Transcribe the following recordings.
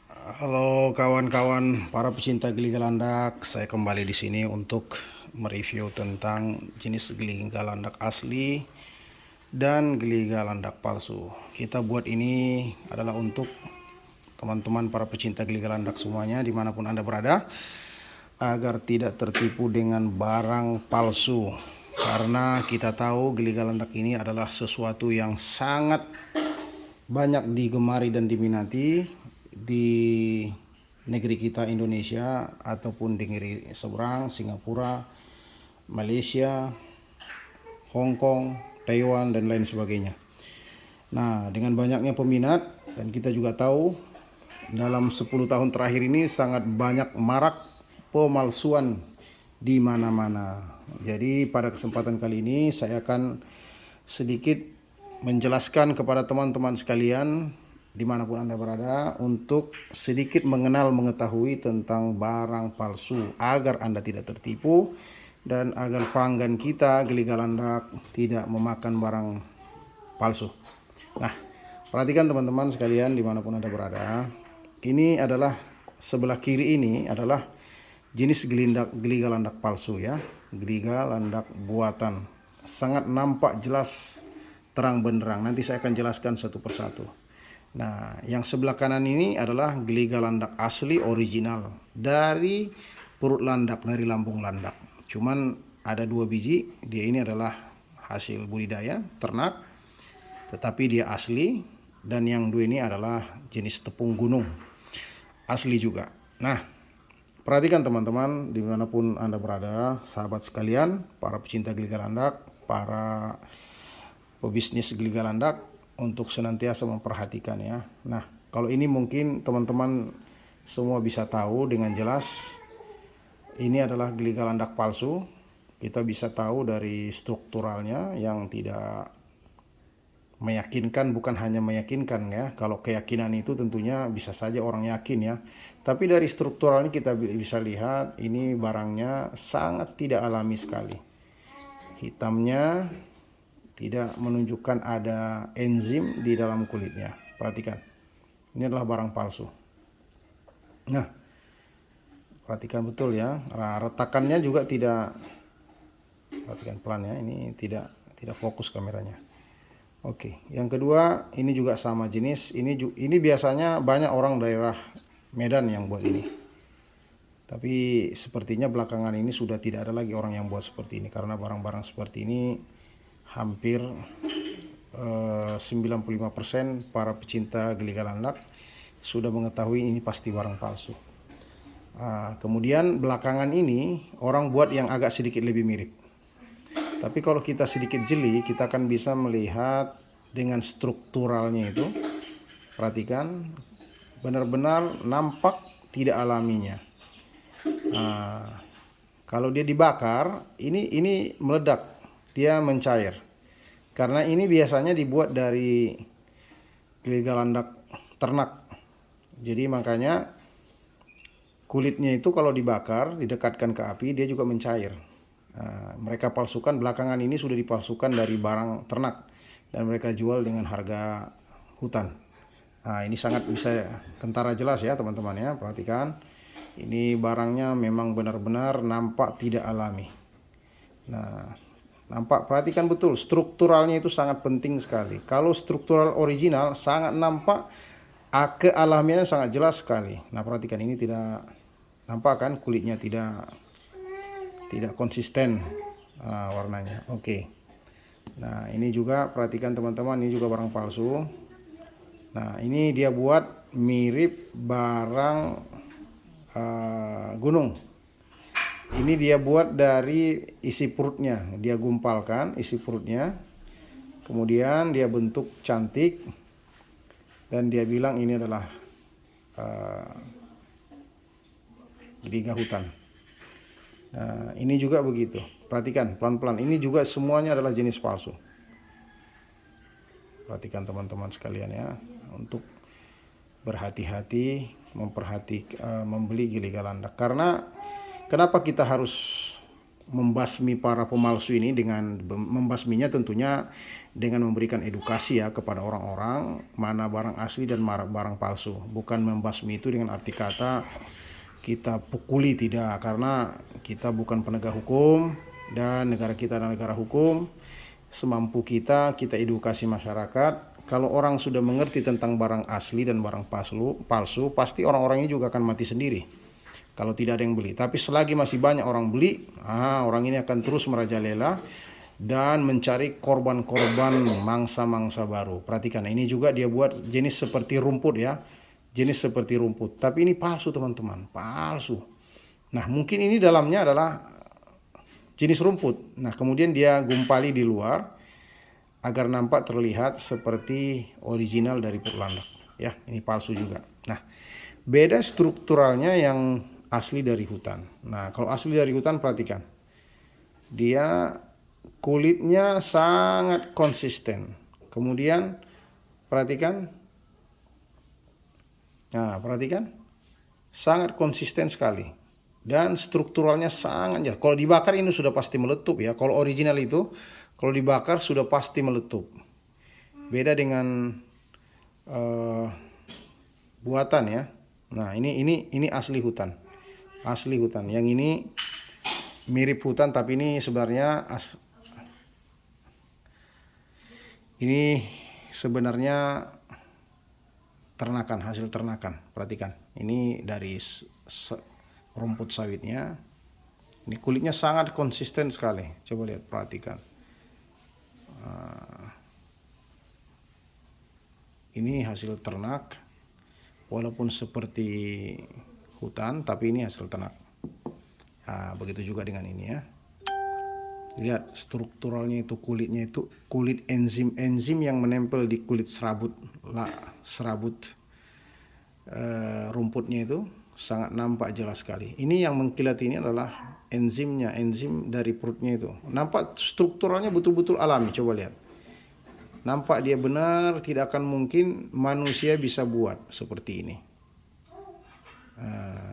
Halo kawan-kawan para pecinta geliga landak, saya kembali di sini untuk mereview tentang jenis geliga landak asli dan geliga landak palsu. Kita buat ini adalah untuk teman-teman para pecinta geliga landak semuanya dimanapun Anda berada, agar tidak tertipu dengan barang palsu. Karena kita tahu geliga landak ini adalah sesuatu yang sangat banyak digemari dan diminati di negeri kita Indonesia ataupun di negeri seberang, Singapura, Malaysia, Hong Kong, Taiwan dan lain sebagainya. Nah, dengan banyaknya peminat dan kita juga tahu dalam 10 tahun terakhir ini sangat banyak marak pemalsuan di mana-mana. Jadi pada kesempatan kali ini saya akan sedikit menjelaskan kepada teman-teman sekalian dimanapun Anda berada untuk sedikit mengenal mengetahui tentang barang palsu agar Anda tidak tertipu dan agar pelanggan kita geliga landak tidak memakan barang palsu. Nah, perhatikan teman-teman sekalian dimanapun Anda berada. Ini adalah sebelah kiri ini adalah jenis geliga landak palsu ya, geliga landak buatan. Sangat nampak jelas terang benderang. Nanti saya akan jelaskan satu persatu. Nah, yang sebelah kanan ini adalah geliga landak asli original dari perut landak, dari lambung landak. Cuman ada 2 biji. Dia ini adalah hasil budidaya ternak, tetapi dia asli. Dan yang 2 ini adalah jenis tepung gunung, asli juga. Nah, perhatikan teman-teman dimanapun Anda berada, sahabat sekalian, para pecinta geliga landak, para pebisnis geliga landak, untuk senantiasa memperhatikan ya. Nah, kalau ini mungkin teman-teman semua bisa tahu dengan jelas ini adalah geliga landak palsu. Kita bisa tahu dari strukturalnya yang tidak meyakinkan, bukan hanya meyakinkan ya. Kalau keyakinan itu tentunya bisa saja orang yakin ya. Tapi dari strukturalnya kita bisa lihat ini barangnya sangat tidak alami sekali. Hitamnya tidak menunjukkan ada enzim di dalam kulitnya. Perhatikan, ini adalah barang palsu. Nah, perhatikan betul ya. Retakannya juga tidak, perhatikan pelan ya, ini tidak fokus kameranya. Oke, yang kedua ini juga sama jenis. Ini biasanya banyak orang daerah Medan yang buat ini. Tapi sepertinya belakangan ini sudah tidak ada lagi orang yang buat seperti ini karena barang-barang seperti ini hampir 95% para pecinta geliga landak sudah mengetahui ini pasti barang palsu. Kemudian belakangan ini orang buat yang agak sedikit lebih mirip. Tapi kalau kita sedikit jeli, kita akan bisa melihat dengan strukturalnya itu. Perhatikan, benar-benar nampak tidak alaminya. Kalau dia dibakar, ini meledak, dia mencair. Karena ini biasanya dibuat dari geliga landak ternak. Jadi makanya kulitnya itu kalau dibakar, didekatkan ke api, dia juga mencair. Mereka palsukan, belakangan ini sudah dipalsukan dari barang ternak dan mereka jual dengan harga hutan. Nah, ini sangat bisa kentara jelas ya teman-teman ya. Perhatikan, ini barangnya memang benar-benar nampak tidak alami. Nah, nampak, perhatikan betul, strukturalnya itu sangat penting sekali. Kalau struktural original sangat nampak, kealamiannya sangat jelas sekali. Nah, perhatikan ini tidak nampak kan, kulitnya tidak konsisten warnanya. Oke. Nah, ini juga perhatikan teman-teman, ini juga barang palsu. Nah, ini dia buat mirip barang gunung. Ini dia buat dari isi perutnya, dia gumpalkan isi perutnya, kemudian dia bentuk cantik dan dia bilang ini adalah geliga hutan. Nah, ini juga begitu. Perhatikan pelan-pelan. Ini juga semuanya adalah jenis palsu. Perhatikan teman-teman sekalian ya, untuk berhati-hati membeli geliga landak. Karena kenapa kita harus membasmi para pemalsu ini, dengan membasminya tentunya dengan memberikan edukasi ya kepada orang-orang mana barang asli dan mana barang palsu. Bukan membasmi itu dengan arti kata kita pukuli, tidak, karena kita bukan penegak hukum dan negara kita adalah negara hukum. Semampu kita edukasi masyarakat. Kalau orang sudah mengerti tentang barang asli dan barang palsu, pasti orang-orangnya juga akan mati sendiri kalau tidak ada yang beli. Tapi selagi masih banyak orang beli, orang ini akan terus merajalela dan mencari korban-korban mangsa-mangsa baru. Perhatikan, ini juga dia buat jenis seperti rumput ya. Jenis seperti rumput. Tapi ini palsu teman-teman, palsu. Nah mungkin ini dalamnya adalah jenis rumput. Nah kemudian dia gumpali di luar agar nampak terlihat seperti original dari put landak. Ya, ini palsu juga. Nah, beda strukturalnya yang asli dari hutan. Nah, kalau asli dari hutan perhatikan. Dia kulitnya sangat konsisten. Kemudian perhatikan. Nah, perhatikan. Sangat konsisten sekali. Dan strukturalnya sangat jelas. Kalau dibakar ini sudah pasti meletup ya. Kalau original itu, kalau dibakar sudah pasti meletup. Beda dengan buatan ya. Nah, ini asli hutan. Asli hutan. Yang ini mirip hutan tapi ini sebenarnya ini sebenarnya ternakan, hasil ternakan. Perhatikan. Ini dari rumput sawitnya. Ini kulitnya sangat konsisten sekali. Coba lihat, perhatikan. Ini hasil ternak. Walaupun seperti hutan, tapi ini hasil ternak. Nah, begitu juga dengan ini ya. Lihat strukturalnya itu, kulitnya itu kulit enzim yang menempel di kulit serabut rumputnya itu sangat nampak jelas sekali. Ini yang mengkilat ini adalah enzimnya, enzim dari perutnya itu. Nampak strukturalnya betul-betul alami. Coba lihat. Nampak dia benar, tidak akan mungkin manusia bisa buat seperti ini.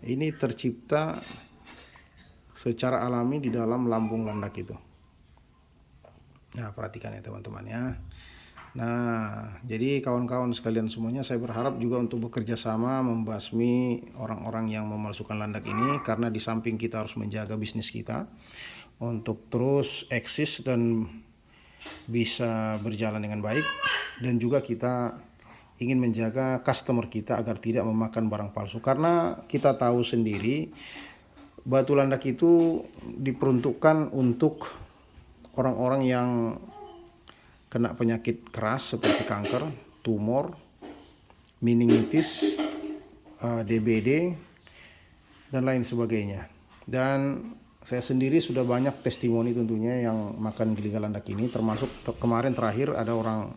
Ini tercipta secara alami di dalam lambung landak itu. Nah, perhatikan ya teman-teman ya. Nah, jadi kawan-kawan sekalian semuanya, saya berharap juga untuk bekerja sama membasmi orang-orang yang memalsukan landak ini, karena di samping kita harus menjaga bisnis kita untuk terus eksis dan bisa berjalan dengan baik, dan juga kita ingin menjaga customer kita agar tidak memakan barang palsu. Karena kita tahu sendiri batu landak itu diperuntukkan untuk orang-orang yang kena penyakit keras seperti kanker, tumor, meningitis, DBD, dan lain sebagainya. Dan saya sendiri sudah banyak testimoni tentunya yang makan geliga landak ini, termasuk kemarin terakhir ada orang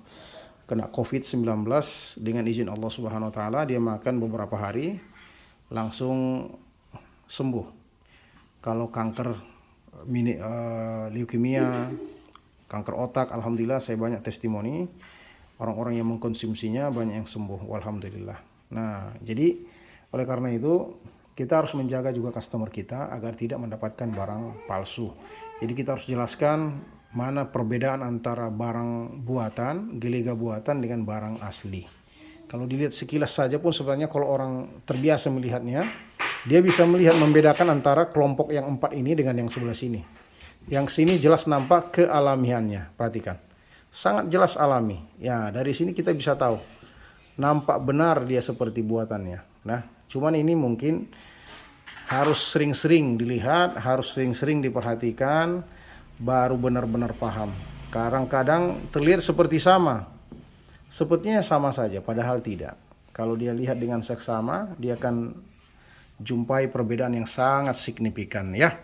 kena COVID-19 dengan izin Allah Subhanahu wa taala, dia makan beberapa hari langsung sembuh. Kalau kanker leukemia, kanker otak, alhamdulillah saya banyak testimoni orang-orang yang mengkonsumsinya banyak yang sembuh, alhamdulillah. Nah, jadi oleh karena itu kita harus menjaga juga customer kita agar tidak mendapatkan barang palsu. Jadi kita harus jelaskan mana perbedaan antara barang buatan, geliga buatan dengan barang asli. Kalau dilihat sekilas saja pun sebenarnya kalau orang terbiasa melihatnya, dia bisa melihat membedakan antara kelompok yang 4 ini dengan yang sebelah sini. Yang sini jelas nampak kealamiannya, perhatikan. Sangat jelas alami. Ya, dari sini kita bisa tahu. Nampak benar dia seperti buatannya. Nah, cuman ini mungkin harus sering-sering dilihat, harus sering-sering diperhatikan, baru benar-benar paham. Kadang-kadang terlihat seperti sama. Sepertinya sama saja, padahal tidak. Kalau dia lihat dengan seksama, dia akan jumpai perbedaan yang sangat signifikan ya.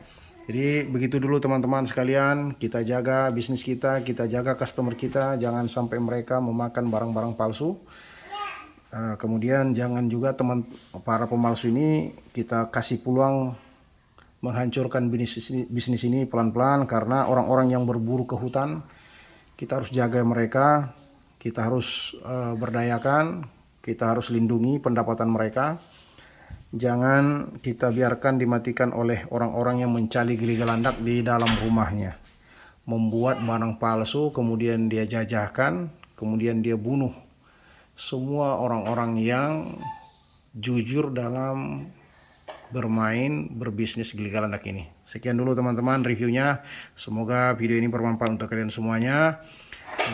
Jadi begitu dulu teman-teman sekalian, kita jaga bisnis kita jaga customer kita, jangan sampai mereka memakan barang-barang palsu. Kemudian jangan juga para pemalsu ini kita kasih peluang menghancurkan bisnis ini pelan-pelan, karena orang-orang yang berburu ke hutan, kita harus jaga mereka, kita harus berdayakan, kita harus lindungi pendapatan mereka. Jangan kita biarkan dimatikan oleh orang-orang yang mencari geligalandak di dalam rumahnya. Membuat barang palsu, kemudian dia jajahkan, kemudian dia bunuh semua orang-orang yang jujur dalam bermain, berbisnis geligalandak ini. Sekian dulu teman-teman reviewnya. Semoga video ini bermanfaat untuk kalian semuanya.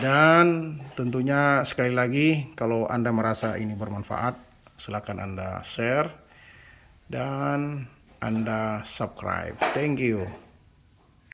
Dan tentunya sekali lagi, kalau Anda merasa ini bermanfaat, silakan Anda share dan Anda subscribe. Thank you.